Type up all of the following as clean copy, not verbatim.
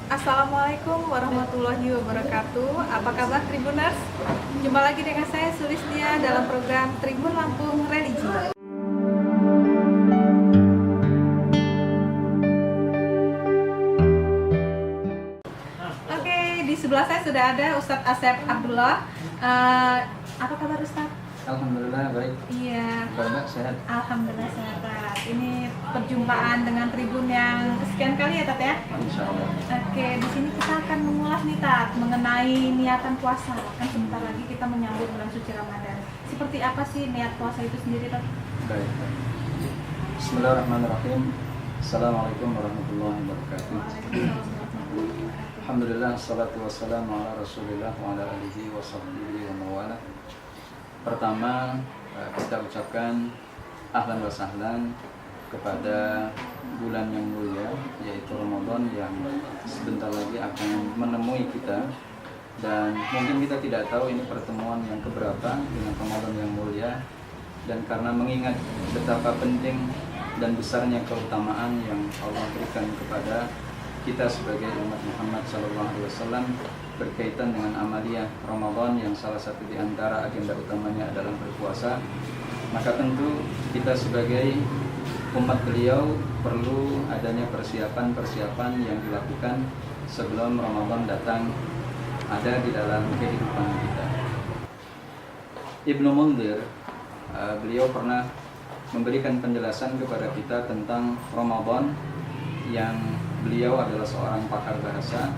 Assalamualaikum warahmatullahi wabarakatuh. Apa kabar Tribuners? Jumpa lagi dengan saya Sulistia dalam program Tribun Lampung Religi. Oke, di sebelah saya sudah ada Ustadz Asep Abdullah. Apa kabar Ustadz? Alhamdulillah baik. Iya. Baik, sehat. Alhamdulillah sehat. Ini perjumpaan dengan Tribun yang kesekian kali ya Tat ya? Insya Allah. Oke, di sini kita akan mengulas nih Tat mengenai niatan puasa. Kan sebentar lagi kita menyambut bulan suci Ramadan. Seperti apa sih niat puasa itu sendiri Tat? Baik. Bismillahirrahmanirrahim. Assalamualaikum warahmatullahi wabarakatuh. Waalaikumsalam warahmatullahi wabarakatuh. Alhamdulillah, salatu wassalamu ala rasulillah wa ala alihi wa sahbihi wa mawala. Pertama, kita ucapkan ahlan wa sahlan kepada bulan yang mulia, yaitu Ramadan yang sebentar lagi akan menemui kita. Dan mungkin kita tidak tahu ini pertemuan yang keberapa dengan Ramadan yang mulia. Dan karena mengingat betapa penting dan besarnya keutamaan yang Allah berikan kepada kita sebagai umat Muhammad SAW berkaitan dengan amaliyah Ramadan yang salah satu di antara agenda utamanya adalah berpuasa, maka tentu kita sebagai umat beliau perlu adanya persiapan-persiapan yang dilakukan sebelum Ramadan datang ada di dalam kehidupan kita. Ibnu Munzir, beliau pernah memberikan penjelasan kepada kita tentang Ramadan, yang beliau adalah seorang pakar bahasa,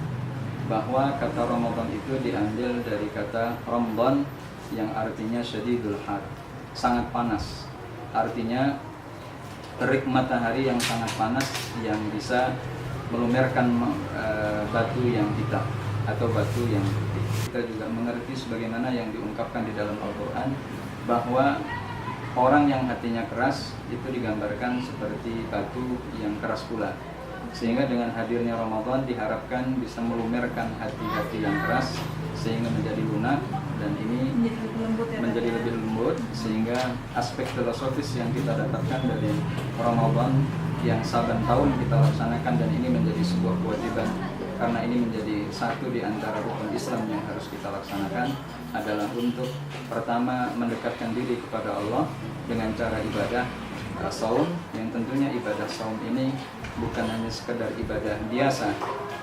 bahwa kata Ramadan itu diambil dari kata Ramadan yang artinya syadidul har, sangat panas. Artinya terik matahari yang sangat panas yang bisa melumerkan batu yang hitam atau batu yang putih. Kita juga mengerti sebagaimana yang diungkapkan di dalam Al-Quran, bahwa orang yang hatinya keras itu digambarkan seperti batu yang keras pula. Sehingga dengan hadirnya Ramadan diharapkan bisa melumerkan hati-hati yang keras sehingga menjadi lunak, dan ini menjadi lebih lembut, sehingga aspek filosofis yang kita dapatkan dari Ramadan yang saban tahun kita laksanakan, dan ini menjadi sebuah kewajiban karena ini menjadi satu di antara rukun Islam yang harus kita laksanakan, adalah untuk pertama mendekatkan diri kepada Allah dengan cara ibadah saum, yang tentunya ibadah saum ini bukan hanya sekedar ibadah biasa,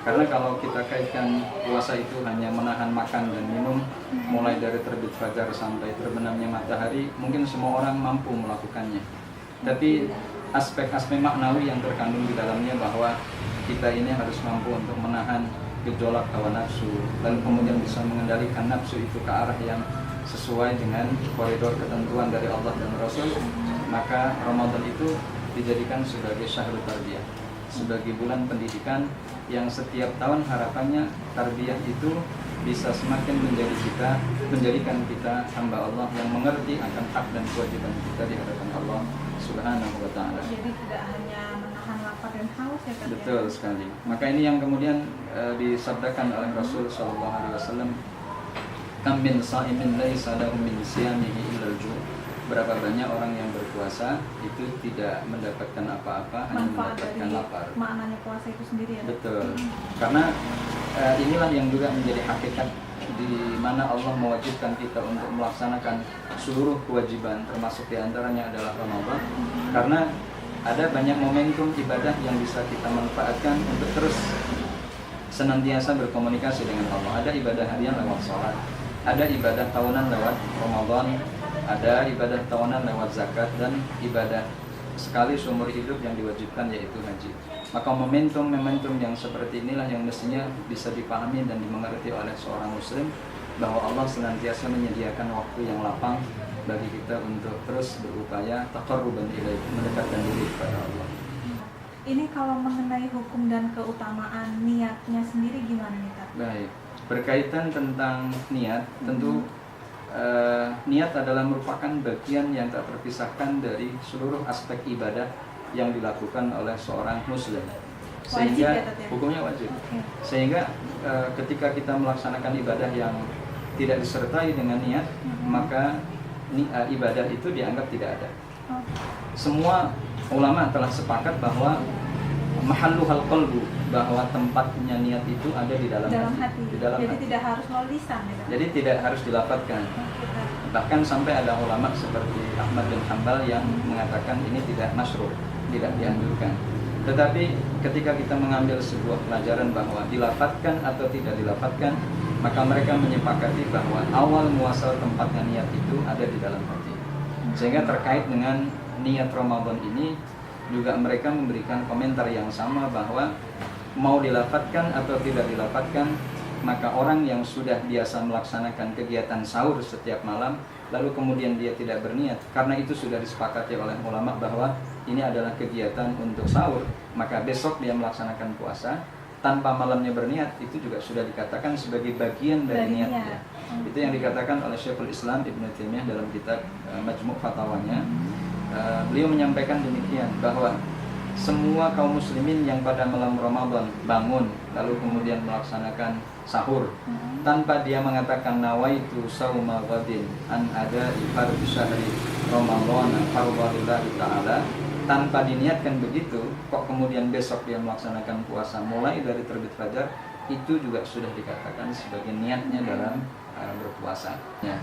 karena kalau kita kaitkan puasa itu hanya menahan makan dan minum mulai dari terbit fajar sampai terbenamnya matahari, mungkin semua orang mampu melakukannya. Tapi aspek-aspek maknawi yang terkandung di dalamnya, bahwa kita ini harus mampu untuk menahan gejolak hawa nafsu, dan kemudian bisa mengendalikan nafsu itu ke arah yang sesuai dengan koridor ketentuan dari Allah dan Rasul. Maka Ramadan itu dijadikan sebagai syahrul tarbiyah, sebagai bulan pendidikan yang setiap tahun harapannya tarbiyah itu bisa semakin menjadikan kita hamba Allah yang mengerti akan hak dan kewajiban kita di hadapan Allah Subhanahu wa ta'ala. Jadi tidak hanya menahan lapar dan haus ya Tat? Betul sekali. Maka ini yang kemudian disabdakan oleh Rasul SAW, kam min sa'imin laisa lahu min siyamihi illal ju'. Berapa banyak orang yang berpuasa itu tidak mendapatkan apa-apa, hanya mendapatkan lapar. Maknanya puasa itu sendiri ya? Betul. Karena inilah yang juga menjadi hakikat di mana Allah mewajibkan kita untuk melaksanakan seluruh kewajiban, termasuk diantaranya adalah Ramadan. Karena ada banyak momentum ibadah yang bisa kita manfaatkan untuk terus senantiasa berkomunikasi dengan Allah. Ada ibadah harian lewat sholat, ada ibadah tahunan lewat Ramadan, ada ibadah tahunan lewat zakat, dan ibadah sekali seumur hidup yang diwajibkan yaitu haji. Maka momentum yang seperti inilah yang mestinya bisa dipahami dan dimengerti oleh seorang muslim, bahwa Allah senantiasa menyediakan waktu yang lapang bagi kita untuk terus berupaya taqarruban ilaihi, mendekatkan diri kepada Allah. Ini kalau mengenai hukum dan keutamaan niatnya sendiri gimana nih Tat? Baik, berkaitan tentang niat, tentu niat adalah merupakan bagian yang tak terpisahkan dari seluruh aspek ibadah yang dilakukan oleh seorang muslim. Sehingga hukumnya wajib. Sehingga ketika kita melaksanakan ibadah yang tidak disertai dengan niat, maka ibadah itu dianggap tidak ada. Semua ulama telah sepakat bahwa mahalluhal qalbu, bahwa tempatnya niat itu ada di dalam hati. Di dalam Jadi hati. tidak harus melalui lisan ya. Jadi tidak harus dilafadzkan. Bahkan sampai ada ulama seperti Ahmad bin Hanbal yang mengatakan ini tidak masyru', tidak dianjurkan. Tetapi ketika kita mengambil sebuah pelajaran bahwa dilafadzkan atau tidak dilafadzkan, maka mereka menyepakati bahwa awal muasal tempatnya niat itu ada di dalam hati. Sehingga terkait dengan niat Ramadan ini juga mereka memberikan komentar yang sama bahwa mau dilafadzkan atau tidak dilafadzkan, maka orang yang sudah biasa melaksanakan kegiatan sahur setiap malam lalu kemudian dia tidak berniat, karena itu sudah disepakati oleh ulama bahwa ini adalah kegiatan untuk sahur, maka besok dia melaksanakan puasa tanpa malamnya berniat, itu juga sudah dikatakan sebagai bagian dari niatnya. Itu yang dikatakan oleh Syekhul Islam Ibnu Taimiyah dalam kitab Majmu' Fatawanya. Beliau menyampaikan demikian, bahwa semua kaum muslimin yang pada malam Ramadan bangun lalu kemudian melaksanakan sahur tanpa dia mengatakan nawaitu sauma ghadin an ada fardhu syahri Ramadan fardhulillahi ta'ala, tanpa diniatkan begitu kok kemudian besok dia melaksanakan puasa mulai dari terbit fajar, itu juga sudah dikatakan sebagai niatnya dalam berpuasa ya.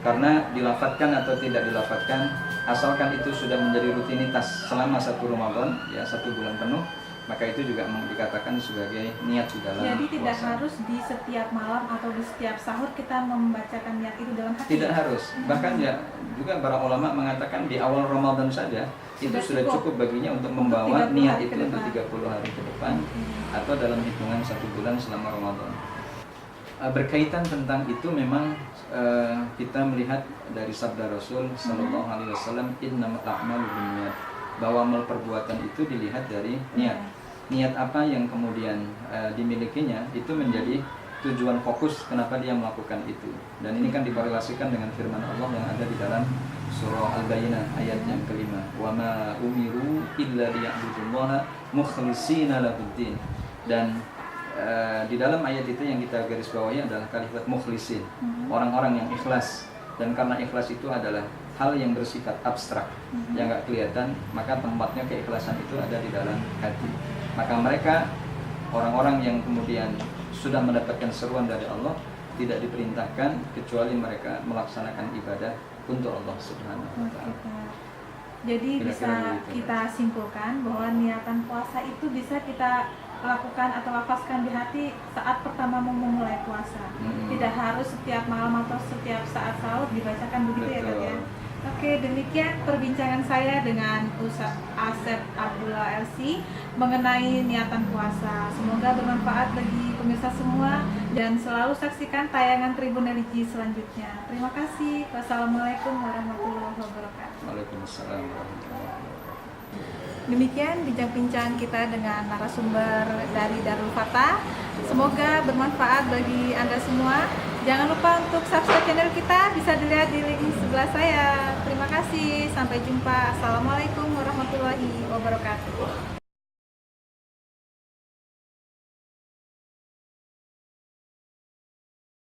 Karena dilafadzkan atau tidak dilafadzkan, asalkan itu sudah menjadi rutinitas selama satu Ramadan ya, 1 bulan penuh, maka itu juga dikatakan sebagai niat di dalam Jadi tidak puasa. harus di setiap malam atau di setiap sahur kita membacakan niat itu dalam hati. Tidak harus. Bahkan ya juga para ulama mengatakan di awal Ramadan saja itu sudah cukup baginya untuk membawa niat itu untuk 30 hari ke depan atau dalam hitungan 1 bulan selama Ramadan. Berkaitan tentang itu memang kita melihat dari sabda Rasul Sallallahu Alaihi Wasallam, innamal a'malu binniyat, bahwa amal perbuatan itu dilihat dari niat. Niat apa yang kemudian dimilikinya itu menjadi tujuan fokus kenapa dia melakukan itu. Dan ini kan dikorelasikan dengan firman Allah yang ada di dalam surah Al-Bayyinah ayat yang kelima, wa ma umiru illa liya'budullaha mukhlishina lahuddin. Dan di dalam ayat itu yang kita garis bawahi adalah kalimat mukhlisin, orang-orang yang ikhlas. Dan karena ikhlas itu adalah hal yang bersifat abstrak, yang nggak kelihatan, maka tempatnya keikhlasan itu ada di dalam hati. Maka mereka orang-orang yang kemudian sudah mendapatkan seruan dari Allah tidak diperintahkan kecuali mereka melaksanakan ibadah untuk Allah Subhanahu wa Ta'ala. Jadi Kira-kira bisa begitu. kita simpulkan bahwa niatan puasa itu bisa kita lakukan atau lafazkan di hati saat pertama memulai puasa. Tidak harus setiap malam atau setiap saat sahur dibacakan begitu. Betul. Ya Kak ya. Oke, demikian perbincangan saya dengan Ustaz Asep Abdullah LC mengenai niatan puasa. Semoga bermanfaat bagi pemirsa semua dan selalu saksikan tayangan Tribun Religi selanjutnya. Terima kasih. Wassalamualaikum warahmatullahi wabarakatuh. Waalaikumsalam warahmatullahi wabarakatuh. Demikian bincang-bincang kita dengan narasumber dari Darul Fatah. Semoga bermanfaat bagi Anda semua. Jangan lupa untuk subscribe channel kita, bisa dilihat di link sebelah saya. Terima kasih, sampai jumpa. Assalamualaikum warahmatullahi wabarakatuh.